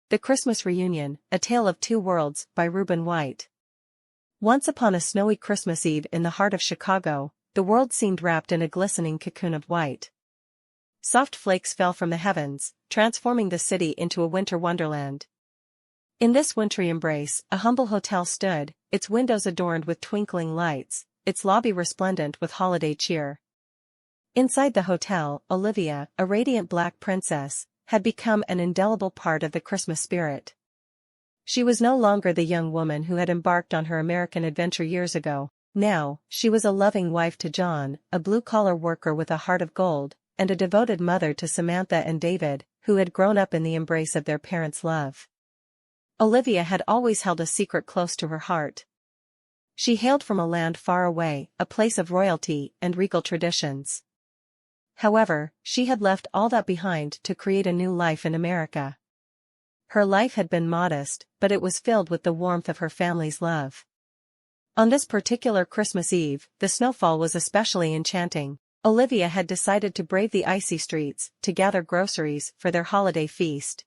The Christmas Reunion, A Tale of Two Worlds, by Reuben White. Once upon a snowy Christmas Eve in the heart of Chicago, the world seemed wrapped in a glistening cocoon of white. Soft flakes fell from the heavens, transforming the city into a winter wonderland. In this wintry embrace, a humble hotel stood, its windows adorned with twinkling lights, its lobby resplendent with holiday cheer. Inside the hotel, Olivia, a radiant black princess, had become an indelible part of the Christmas spirit. She was no longer the young woman who had embarked on her American adventure years ago. Now, she was a loving wife to John, a blue-collar worker with a heart of gold, and a devoted mother to Samantha and David, who had grown up in the embrace of their parents' love. Olivia had always held a secret close to her heart. She hailed from a land far away, a place of royalty and regal traditions. However, she had left all that behind to create a new life in America. Her life had been modest, but it was filled with the warmth of her family's love. On this particular Christmas Eve, the snowfall was especially enchanting. Olivia had decided to brave the icy streets, to gather groceries for their holiday feast.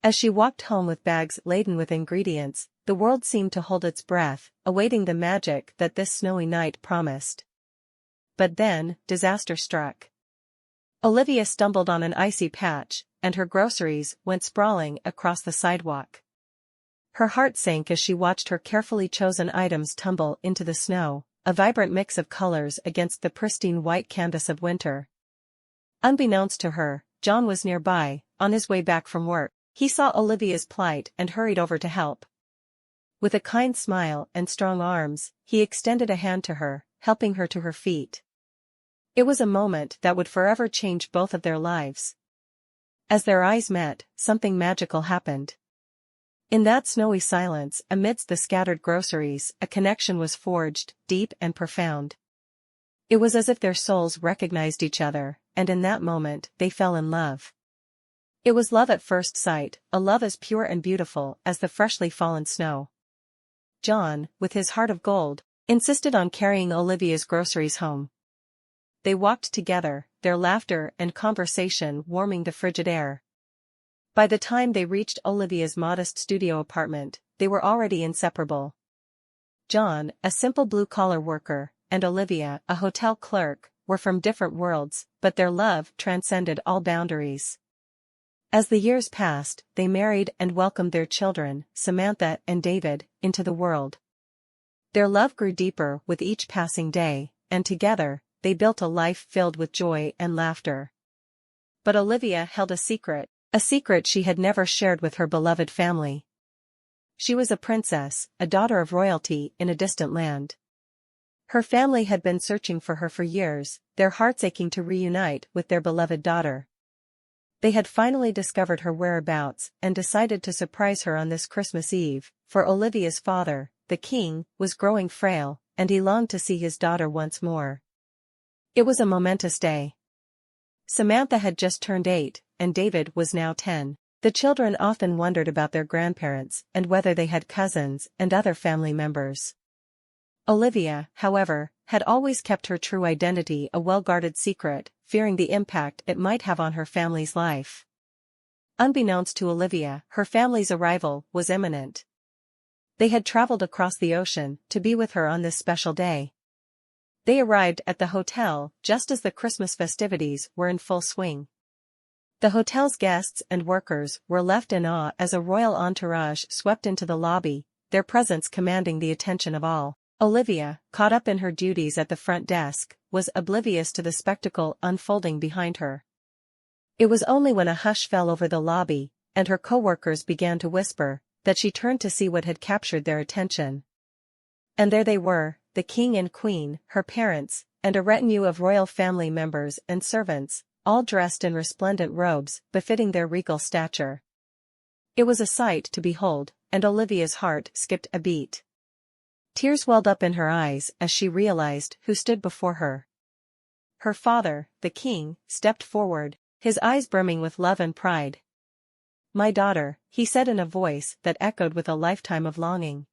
As she walked home with bags laden with ingredients, the world seemed to hold its breath, awaiting the magic that this snowy night promised. But then, disaster struck. Olivia stumbled on an icy patch, and her groceries went sprawling across the sidewalk. Her heart sank as she watched her carefully chosen items tumble into the snow, a vibrant mix of colors against the pristine white canvas of winter. Unbeknownst to her, John was nearby, on his way back from work. He saw Olivia's plight and hurried over to help. With a kind smile and strong arms, he extended a hand to her, helping her to her feet. It was a moment that would forever change both of their lives. As their eyes met, something magical happened. In that snowy silence, amidst the scattered groceries, a connection was forged, deep and profound. It was as if their souls recognized each other, and in that moment, they fell in love. It was love at first sight, a love as pure and beautiful as the freshly fallen snow. John, with his heart of gold, insisted on carrying Olivia's groceries home. They walked together, their laughter and conversation warming the frigid air. By the time they reached Olivia's modest studio apartment, they were already inseparable. John, a simple blue-collar worker, and Olivia, a hotel clerk, were from different worlds, but their love transcended all boundaries. As the years passed, they married and welcomed their children, Samantha and David, into the world. Their love grew deeper with each passing day, and together, they built a life filled with joy and laughter. But Olivia held a secret she had never shared with her beloved family. She was a princess, a daughter of royalty in a distant land. Her family had been searching for her for years, their hearts aching to reunite with their beloved daughter. They had finally discovered her whereabouts and decided to surprise her on this Christmas Eve, for Olivia's father, the king, was growing frail, and he longed to see his daughter once more. It was a momentous day. Samantha had just turned 8, and David was now 10. The children often wondered about their grandparents and whether they had cousins and other family members. Olivia, however, had always kept her true identity a well-guarded secret, fearing the impact it might have on her family's life. Unbeknownst to Olivia, her family's arrival was imminent. They had traveled across the ocean to be with her on this special day. They arrived at the hotel just as the Christmas festivities were in full swing. The hotel's guests and workers were left in awe as a royal entourage swept into the lobby, their presence commanding the attention of all. Olivia, caught up in her duties at the front desk, was oblivious to the spectacle unfolding behind her. It was only when a hush fell over the lobby, and her co-workers began to whisper, that she turned to see what had captured their attention. And there they were, the king and queen, her parents, and a retinue of royal family members and servants, all dressed in resplendent robes befitting their regal stature. It was a sight to behold, and Olivia's heart skipped a beat. Tears welled up in her eyes as she realized who stood before her. Her father, the king, stepped forward, his eyes brimming with love and pride. "My daughter," he said in a voice that echoed with a lifetime of longing.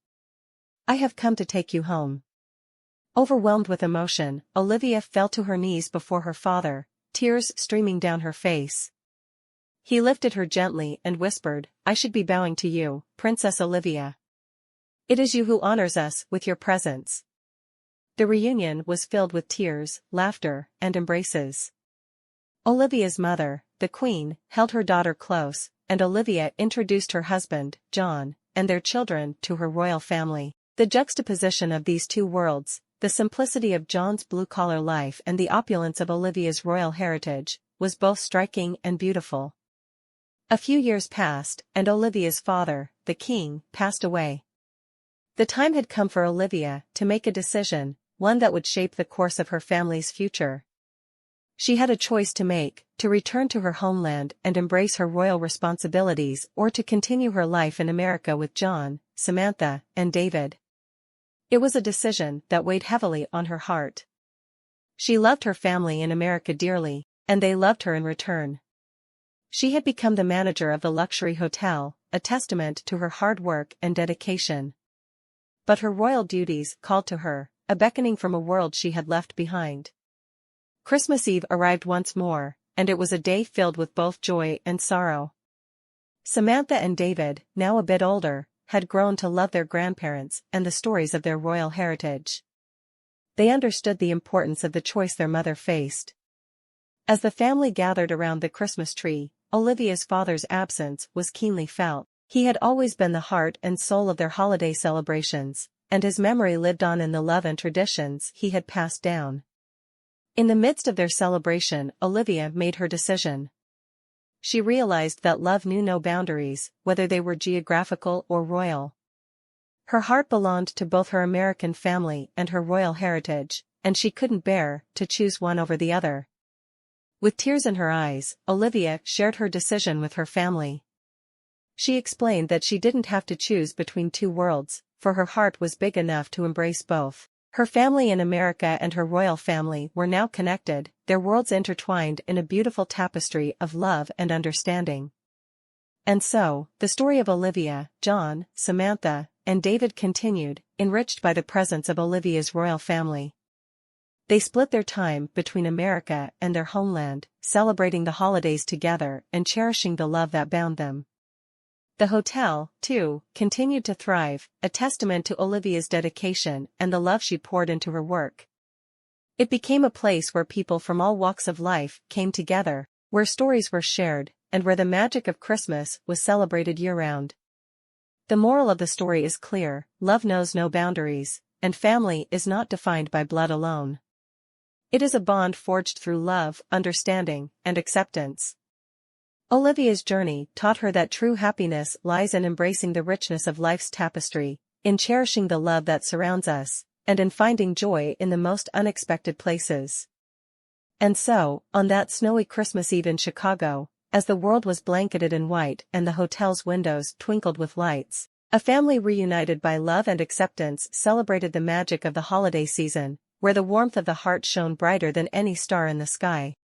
"I have come to take you home." Overwhelmed with emotion, Olivia fell to her knees before her father, tears streaming down her face. He lifted her gently and whispered, "I should be bowing to you, Princess Olivia. It is you who honors us with your presence." The reunion was filled with tears, laughter, and embraces. Olivia's mother, the Queen, held her daughter close, and Olivia introduced her husband, John, and their children to her royal family. The juxtaposition of these two worlds, the simplicity of John's blue-collar life and the opulence of Olivia's royal heritage, was both striking and beautiful. A few years passed, and Olivia's father, the king, passed away. The time had come for Olivia to make a decision, one that would shape the course of her family's future. She had a choice to make, to return to her homeland and embrace her royal responsibilities or to continue her life in America with John, Samantha, and David. It was a decision that weighed heavily on her heart. She loved her family in America dearly, and they loved her in return. She had become the manager of the luxury hotel, a testament to her hard work and dedication. But her royal duties called to her, a beckoning from a world she had left behind. Christmas Eve arrived once more, and it was a day filled with both joy and sorrow. Samantha and David, now a bit older, had grown to love their grandparents and the stories of their royal heritage. They understood the importance of the choice their mother faced. As the family gathered around the Christmas tree, Olivia's father's absence was keenly felt. He had always been the heart and soul of their holiday celebrations, and his memory lived on in the love and traditions he had passed down. In the midst of their celebration, Olivia made her decision. She realized that love knew no boundaries, whether they were geographical or royal. Her heart belonged to both her American family and her royal heritage, and she couldn't bear to choose one over the other. With tears in her eyes, Olivia shared her decision with her family. She explained that she didn't have to choose between two worlds, for her heart was big enough to embrace both. Her family in America and her royal family were now connected, their worlds intertwined in a beautiful tapestry of love and understanding. And so, the story of Olivia, John, Samantha, and David continued, enriched by the presence of Olivia's royal family. They split their time between America and their homeland, celebrating the holidays together and cherishing the love that bound them. The hotel, too, continued to thrive, a testament to Olivia's dedication and the love she poured into her work. It became a place where people from all walks of life came together, where stories were shared, and where the magic of Christmas was celebrated year-round. The moral of the story is clear: love knows no boundaries, and family is not defined by blood alone. It is a bond forged through love, understanding, and acceptance. Olivia's journey taught her that true happiness lies in embracing the richness of life's tapestry, in cherishing the love that surrounds us, and in finding joy in the most unexpected places. And so, on that snowy Christmas Eve in Chicago, as the world was blanketed in white and the hotel's windows twinkled with lights, a family reunited by love and acceptance celebrated the magic of the holiday season, where the warmth of the heart shone brighter than any star in the sky.